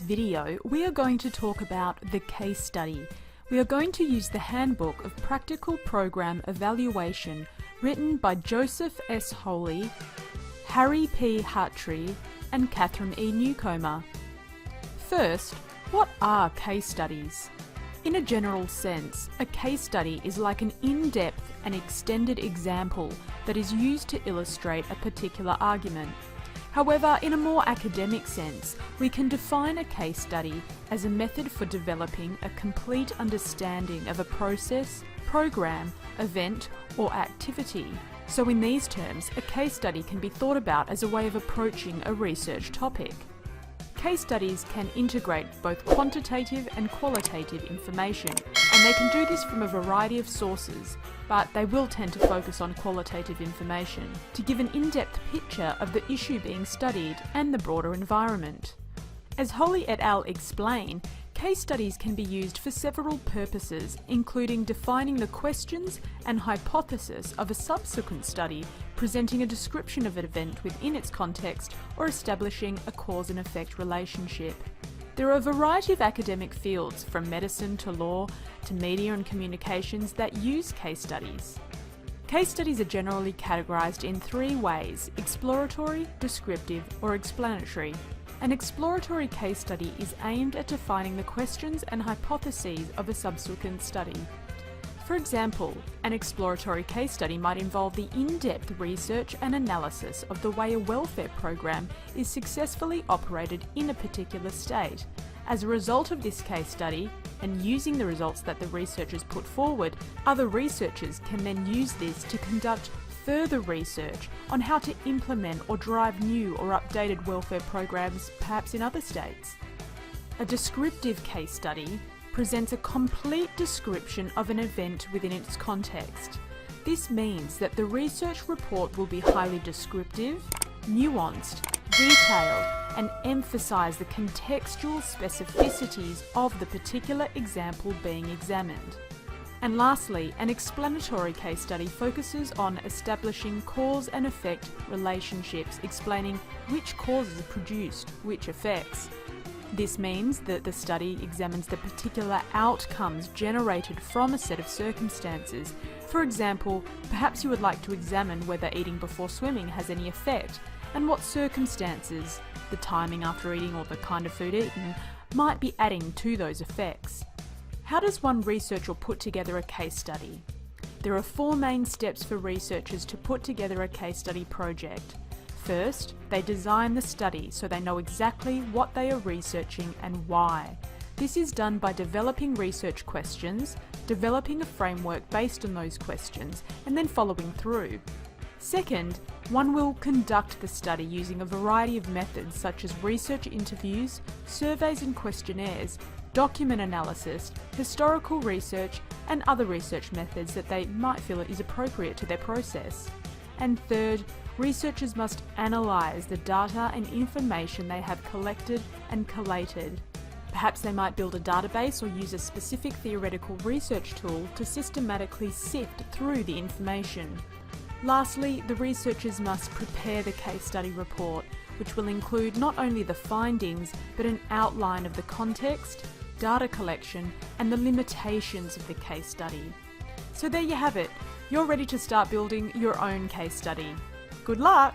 video, we are going to talk about the case study. We are going to use the Handbook of Practical Program Evaluation written by Joseph S. Holy, Harry P. Hartree, and Catherine E. Newcomer. First, what are case studies? In a general sense, a case study is like an in-depth and extended example that is used to illustrate a particular argument. However, in a more academic sense, we can define a case study as a method for developing a complete understanding of a process, program, event, or activity. So in these terms, a case study can be thought about as a way of approaching a research topic. Case studies can integrate both quantitative and qualitative information, and they can do this from a variety of sources, but they will tend to focus on qualitative information to give an in-depth picture of the issue being studied and the broader environment. As Holy et al. Explain, case studies can be used for several purposes, including defining the questions and hypothesis of a subsequent study, presenting a description of an event within its context, or establishing a cause and effect relationship. There are a variety of academic fields, from medicine to law to media and communications, that use case studies. Case studies are generally categorized in three ways: exploratory, descriptive, or explanatory. An exploratory case study is aimed at defining the questions and hypotheses of a subsequent study. For example, an exploratory case study might involve the in-depth research and analysis of the way a welfare program is successfully operated in a particular state. As a result of this case study, and using the results that the researchers put forward, other researchers can then use this to conduct further research on how to implement or drive new or updated welfare programs, perhaps in other states. A descriptive case study presents a complete description of an event within its context. This means that the research report will be highly descriptive, nuanced, detailed, and emphasize the contextual specificities of the particular example being examined. And lastly, an explanatory case study focuses on establishing cause and effect relationships, explaining which causes produced which effects. This means that the study examines the particular outcomes generated from a set of circumstances. For example, perhaps you would like to examine whether eating before swimming has any effect, and what circumstances, the timing after eating or the kind of food eaten, might be adding to those effects. How does one research or put together a case study? There are four main steps for researchers to put together a case study project. First, they design the study so they know exactly what they are researching and why. This is done by developing research questions, developing a framework based on those questions, and then following through. Second, one will conduct the study using a variety of methods such as research interviews, surveys and questionnaires, document analysis, historical research, and other research methods that they might feel is appropriate to their process. And third, researchers must analyse the data and information they have collected and collated. Perhaps they might build a database or use a specific theoretical research tool to systematically sift through the information. Lastly, the researchers must prepare the case study report, which will include not only the findings, but an outline of the context, data collection, and the limitations of the case study. So there you have it. You're ready to start building your own case study. Good luck!